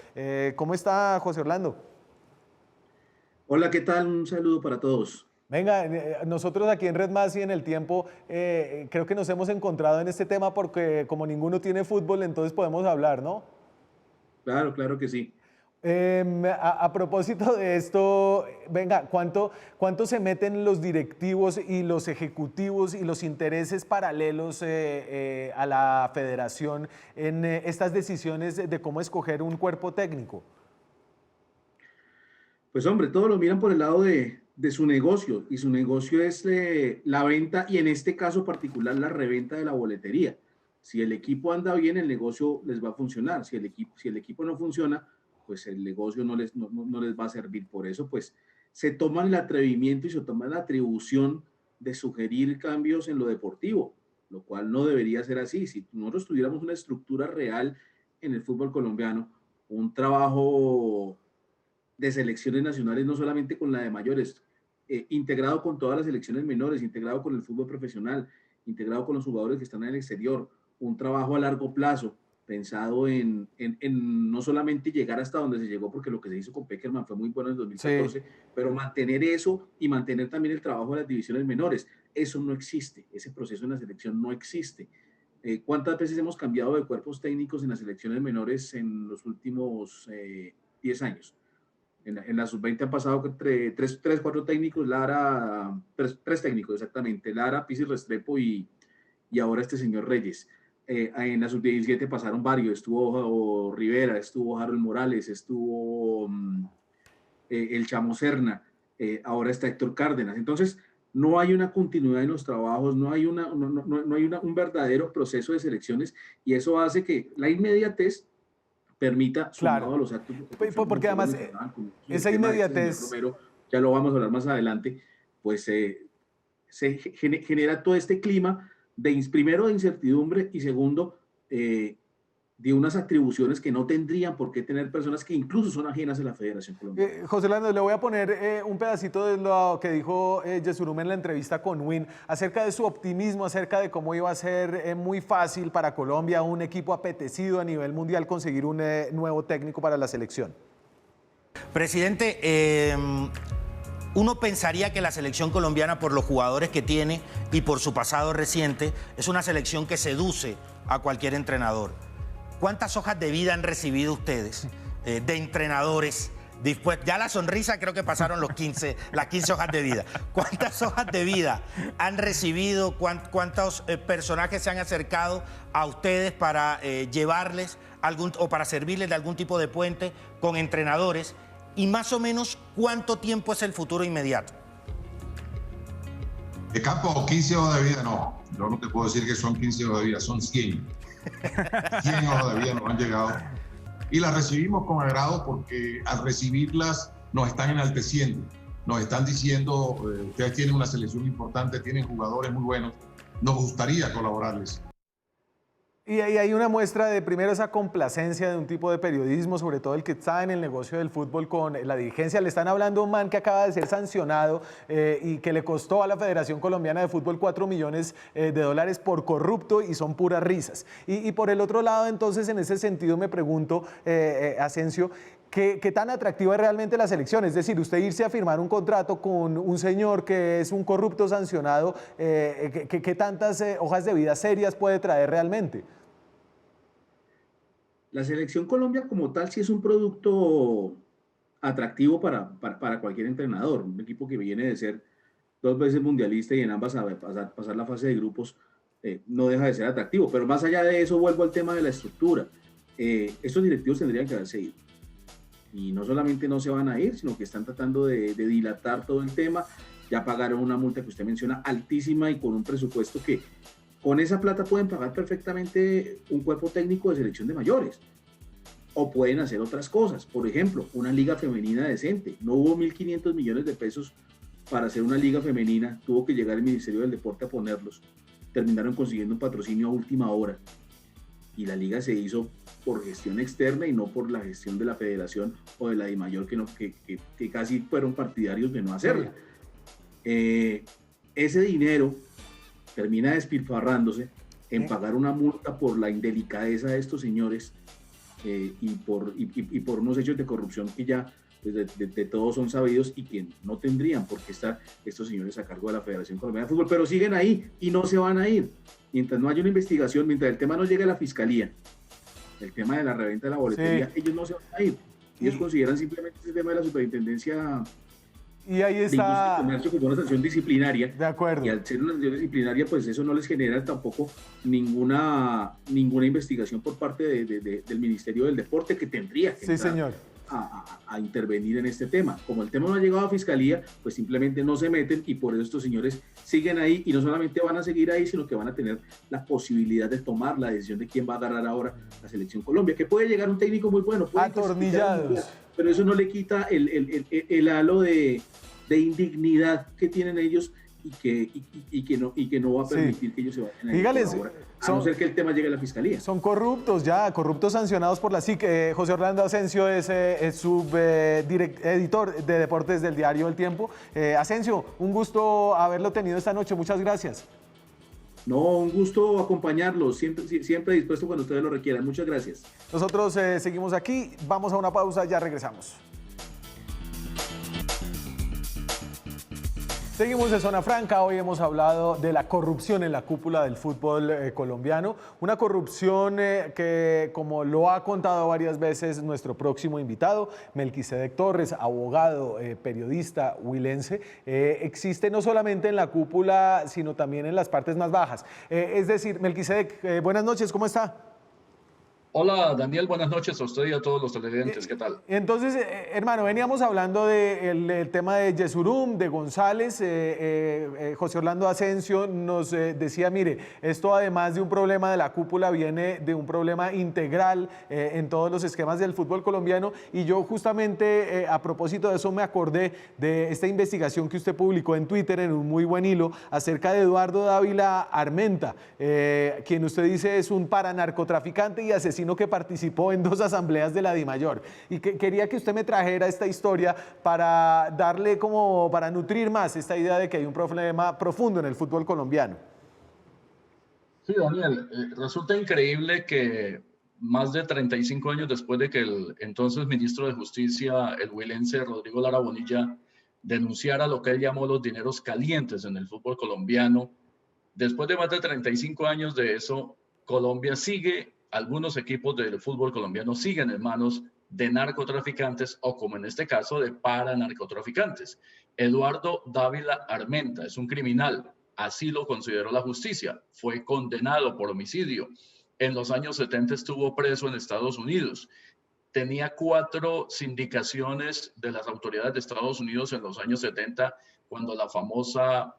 ¿Cómo está, José Orlando? Hola, ¿qué tal? Un saludo para todos. Venga, nosotros aquí en Red Más y en El Tiempo creo que nos hemos encontrado en este tema porque como ninguno tiene fútbol, entonces podemos hablar, ¿no? Claro, claro que sí. A propósito de esto, venga, ¿cuánto se meten los directivos y los ejecutivos y los intereses paralelos a la federación en estas decisiones de cómo escoger un cuerpo técnico? Pues hombre, todos lo miran por el lado de su negocio y su negocio es la venta y en este caso particular la reventa de la boletería. Si el equipo anda bien, el negocio les va a funcionar. Si el equipo no funciona, pues el negocio no les va a servir. Por eso, pues, se toman el atrevimiento y se toman la atribución de sugerir cambios en lo deportivo, lo cual no debería ser así. Si nosotros tuviéramos una estructura real en el fútbol colombiano, un trabajo de selecciones nacionales, no solamente con la de mayores, integrado con todas las selecciones menores, integrado con el fútbol profesional, integrado con los jugadores que están en el exterior, un trabajo a largo plazo, pensado en no solamente llegar hasta donde se llegó, porque lo que se hizo con Pekerman fue muy bueno en 2014, sí, pero mantener eso y mantener también el trabajo de las divisiones menores. Eso no existe, ese proceso en la selección no existe. ¿Cuántas veces hemos cambiado de cuerpos técnicos en las selecciones menores en los últimos 10 años? En la sub-20 han pasado entre 4 técnicos, tres técnicos exactamente, Lara, Pizzi Restrepo y ahora este señor Reyes. En la sub-17 pasaron varios, estuvo Rivera, estuvo Harold Morales, estuvo el Chamo Serna, ahora está Héctor Cárdenas. Entonces, no hay una continuidad en los trabajos, no hay un verdadero proceso de selecciones y eso hace que la inmediatez permita, claro, a los actos de porque además esa inmediatez, Romero, ya lo vamos a hablar más adelante, pues se genera todo este clima primero de incertidumbre y segundo de unas atribuciones que no tendrían por qué tener personas que incluso son ajenas a la Federación Colombiana. José Orlando, le voy a poner un pedacito de lo que dijo Yesurún en la entrevista con Win acerca de su optimismo, acerca de cómo iba a ser muy fácil para Colombia, un equipo apetecido a nivel mundial, conseguir un nuevo técnico para la selección. Presidente, uno pensaría que la selección colombiana, por los jugadores que tiene y por su pasado reciente, es una selección que seduce a cualquier entrenador. ¿Cuántas hojas de vida han recibido ustedes de entrenadores? Ya la sonrisa creo que pasaron las 15 hojas de vida. ¿Cuántas hojas de vida han recibido? ¿Cuántos personajes se han acercado a ustedes para llevarles o para servirles de algún tipo de puente con entrenadores? Y más o menos, ¿cuánto tiempo es el futuro inmediato? De campo, 15 hojas de vida, no. Yo no te puedo decir que son 15 hojas de vida, son 100. 100 hojas de vida nos han llegado. Y las recibimos con agrado porque al recibirlas nos están enalteciendo. Nos están diciendo, ustedes tienen una selección importante, tienen jugadores muy buenos. Nos gustaría colaborarles. Y ahí hay una muestra de, primero, esa complacencia de un tipo de periodismo, sobre todo el que está en el negocio del fútbol con la dirigencia. Le están hablando a un man que acaba de ser sancionado y que le costó a la Federación Colombiana de Fútbol $4 millones por corrupto y son puras risas. Y por el otro lado, entonces, en ese sentido me pregunto, Asensio, ¿qué tan atractiva es realmente la selección? Es decir, usted irse a firmar un contrato con un señor que es un corrupto sancionado, ¿qué tantas hojas de vida serias puede traer realmente? La Selección Colombia como tal sí es un producto atractivo para cualquier entrenador, un equipo que viene de ser 2 veces mundialista y en ambas sabe pasar la fase de grupos, no deja de ser atractivo. Pero más allá de eso, vuelvo al tema de la estructura. Estos directivos tendrían que haberse ido. Y no solamente no se van a ir, sino que están tratando de dilatar todo el tema. Ya pagaron una multa que usted menciona altísima y con un presupuesto que con esa plata pueden pagar perfectamente un cuerpo técnico de selección de mayores. O pueden hacer otras cosas. Por ejemplo, una liga femenina decente. No hubo 1.500 millones de pesos para hacer una liga femenina. Tuvo que llegar el Ministerio del Deporte a ponerlos. Terminaron consiguiendo un patrocinio a última hora. Y la liga se hizo por gestión externa y no por la gestión de la federación o de la DIMAYOR, que casi fueron partidarios de no hacerla. Ese dinero termina despilfarrándose en pagar una multa por la indelicadeza de estos señores y por unos hechos de corrupción que ya pues, de todos son sabidos y que no tendrían por qué estar estos señores a cargo de la Federación Colombiana de Fútbol, pero siguen ahí y no se van a ir. Mientras no haya una investigación, mientras el tema no llegue a la Fiscalía, el tema de la reventa de la boletería, ellos no se van a ir. Ellos consideran simplemente ese tema de la superintendencia y ahí está de comercio como una sanción disciplinaria. De acuerdo. Y al ser una sanción disciplinaria, pues eso no les genera tampoco ninguna investigación por parte del Ministerio del Deporte, que tendría que señor. A intervenir en este tema. Como el tema no ha llegado a Fiscalía, pues simplemente no se meten y por eso estos señores siguen ahí y no solamente van a seguir ahí, sino que van a tener la posibilidad de tomar la decisión de quién va a agarrar ahora la Selección Colombia, que puede llegar un técnico muy bueno, atornillados, pero eso no le quita el halo de indignidad que tienen ellos y que no va a permitir que ellos se vayan a ir. Dígales, a no ser que el tema llegue a la Fiscalía. Son corruptos corruptos sancionados por la SIC. José Orlando Asensio es editor de deportes del diario El Tiempo. Asensio, un gusto haberlo tenido esta noche, muchas gracias. No, un gusto acompañarlos, siempre dispuesto cuando ustedes lo requieran. Muchas gracias. Nosotros seguimos aquí, vamos a una pausa, ya regresamos. Seguimos de Zona Franca, hoy hemos hablado de la corrupción en la cúpula del fútbol colombiano, una corrupción que, como lo ha contado varias veces nuestro próximo invitado, Melquisedec Torres, abogado, periodista huilense, existe no solamente en la cúpula, sino también en las partes más bajas. Es decir, Melquisedec, buenas noches, ¿cómo está? Hola Daniel, buenas noches a usted y a todos los televidentes, ¿qué tal? Entonces, hermano, veníamos hablando del tema de Yesurum, de González, José Orlando Asensio nos decía, mire, esto además de un problema de la cúpula viene de un problema integral en todos los esquemas del fútbol colombiano, y yo justamente a propósito de eso me acordé de esta investigación que usted publicó en Twitter en un muy buen hilo acerca de Eduardo Dávila Armenta, quien usted dice es un paranarcotraficante y asesino que participó en 2 asambleas de la DIMAYOR, y quería que usted me trajera esta historia para darle para nutrir más esta idea de que hay un problema profundo en el fútbol colombiano. Sí, Daniel, resulta increíble que más de 35 años después de que el entonces ministro de Justicia, el huilense Rodrigo Lara Bonilla, denunciara lo que él llamó los dineros calientes en el fútbol colombiano, después de más de 35 años de eso, Colombia algunos equipos del fútbol colombiano siguen en manos de narcotraficantes o, como en este caso, de paranarcotraficantes. Eduardo Dávila Armenta es un criminal, así lo consideró la justicia, fue condenado por homicidio. En los años 70 estuvo preso en Estados Unidos. Tenía 4 sindicaciones de las autoridades de Estados Unidos en los años 70, cuando la famosa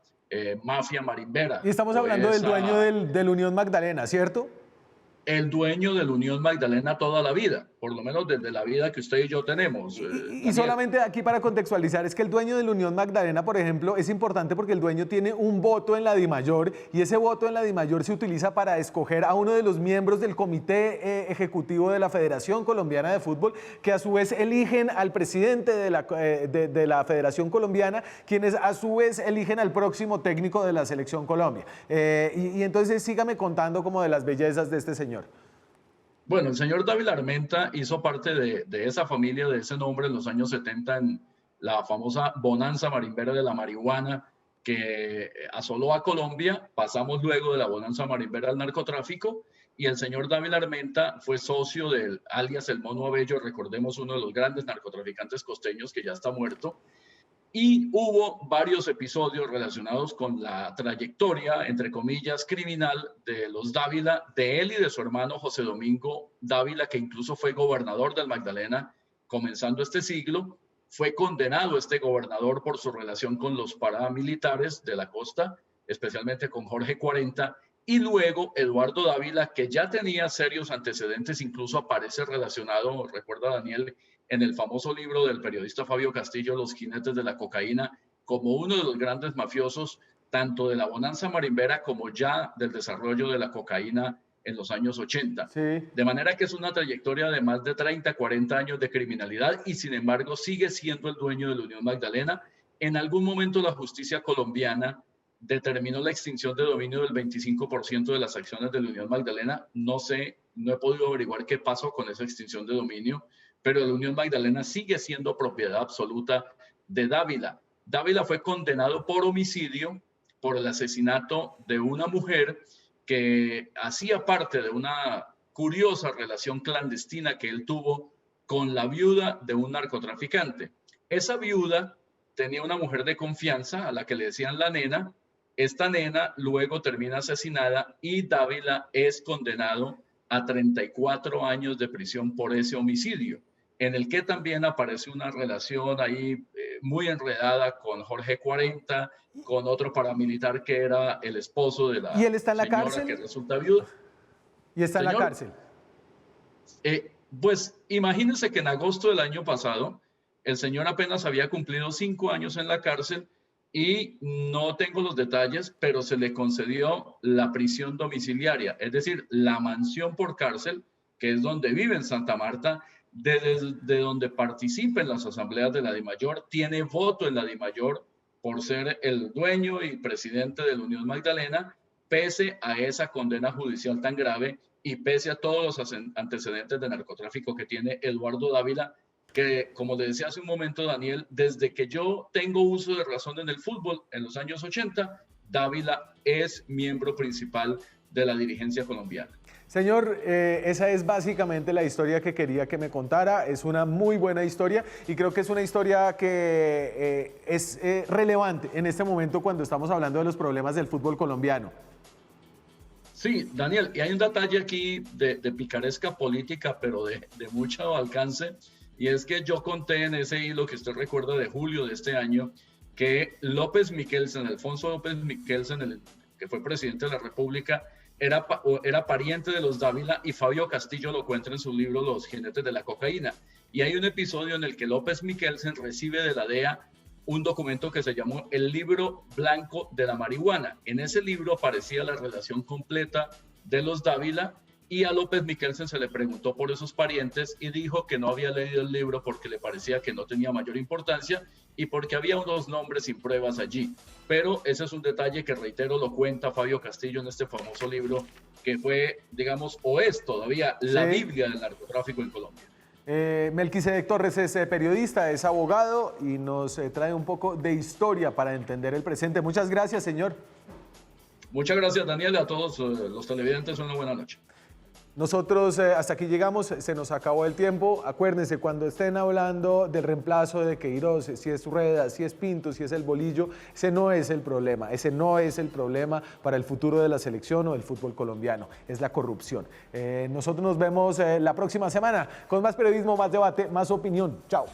mafia marimbera. Y estamos hablando del dueño del Unión Magdalena, ¿cierto? El dueño de la Unión Magdalena toda la vida, por lo menos desde la vida que usted y yo tenemos. Y solamente aquí para contextualizar, es que el dueño de la Unión Magdalena, por ejemplo, es importante porque el dueño tiene un voto en la DIMAYOR, y ese voto en la DIMAYOR se utiliza para escoger a uno de los miembros del comité ejecutivo de la Federación Colombiana de Fútbol, que a su vez eligen al presidente de la Federación Colombiana, quienes a su vez eligen al próximo técnico de la Selección Colombia. Y entonces sígame contando como de las bellezas de este señor. Bueno, el señor Dávila Armenta hizo parte de esa familia, de ese nombre, en los años 70, en la famosa bonanza marimbera de la marihuana que asoló a Colombia. Pasamos luego de la bonanza marimbera al narcotráfico, y el señor Dávila Armenta fue socio del alias El Mono Abello, recordemos, uno de los grandes narcotraficantes costeños que ya está muerto. y hubo varios episodios relacionados con la trayectoria, entre comillas, criminal de los Dávila, de él y de su hermano José Domingo Dávila, que incluso fue gobernador del Magdalena comenzando este siglo. Fue condenado este gobernador por su relación con los paramilitares de la costa, especialmente con Jorge 40, y luego Eduardo Dávila, que ya tenía serios antecedentes, incluso aparece relacionado, recuerda Daniel, en el famoso libro del periodista Fabio Castillo, Los jinetes de la cocaína, como uno de los grandes mafiosos, tanto de la bonanza marimbera como ya del desarrollo de la cocaína en los años 80. Sí. De manera que es una trayectoria de más de 30, 40 años de criminalidad y sin embargo sigue siendo el dueño de la Unión Magdalena. En algún momento la justicia colombiana determinó la extinción de dominio del 25% de las acciones de la Unión Magdalena. No sé, no he podido averiguar qué pasó con esa extinción de dominio, pero la Unión Magdalena sigue siendo propiedad absoluta de Dávila. Dávila fue condenado por homicidio por el asesinato de una mujer que hacía parte de una curiosa relación clandestina que él tuvo con la viuda de un narcotraficante. Esa viuda tenía una mujer de confianza a la que le decían la nena. Esta nena luego termina asesinada y Dávila es condenado a 34 años de prisión por ese homicidio, en el que también aparece una relación ahí muy enredada con Jorge 40, con otro paramilitar que era el esposo de la ¿Y él está en la señora cárcel? que resulta viuda. ¿Y está en la Señor, cárcel? Pues imagínense que en agosto del año pasado, el señor apenas había cumplido 5 años en la cárcel y no tengo los detalles, pero se le concedió la prisión domiciliaria, es decir, la mansión por cárcel, que es donde vive en Santa Marta, de donde participa en las asambleas de la DIMAYOR, tiene voto en la DIMAYOR por ser el dueño y presidente de la Unión Magdalena, pese a esa condena judicial tan grave y pese a todos los antecedentes de narcotráfico que tiene Eduardo Dávila, que, como le decía hace un momento Daniel, desde que yo tengo uso de razón en el fútbol en los años 80, Dávila es miembro principal de la dirigencia colombiana. Señor, esa es básicamente la historia que quería que me contara. Es una muy buena historia y creo que es una historia que es relevante en este momento cuando estamos hablando de los problemas del fútbol colombiano. Sí, Daniel, y hay un detalle aquí de picaresca política, pero de mucho alcance, y es que yo conté en ese hilo que usted recuerda de julio de este año, que López Miquelsen, Alfonso López Miquelsen, que fue presidente de la República, era pariente de los Dávila, y Fabio Castillo lo cuenta en su libro Los jinetes de la cocaína. Y hay un episodio en el que López Miquelsen recibe de la DEA un documento que se llamó el Libro Blanco de la Marihuana. En ese libro aparecía la relación completa de los Dávila, y a López Miquelsen se le preguntó por esos parientes y dijo que no había leído el libro porque le parecía que no tenía mayor importancia y porque había unos nombres sin pruebas allí. Pero ese es un detalle que, reitero, lo cuenta Fabio Castillo en este famoso libro que fue, digamos, o es todavía la Biblia del narcotráfico en Colombia. Melquisedec Torres es periodista, es abogado y nos trae un poco de historia para entender el presente. Muchas gracias, señor. Muchas gracias, Daniel, a todos los televidentes. Una buena noche. Nosotros hasta aquí llegamos, se nos acabó el tiempo. Acuérdense, cuando estén hablando del reemplazo de Queiroz, si es Rueda, si es Pinto, si es el Bolillo, ese no es el problema. Ese no es el problema para el futuro de la selección o del fútbol colombiano, es la corrupción. Nosotros nos vemos la próxima semana con más periodismo, más debate, más opinión. Chao.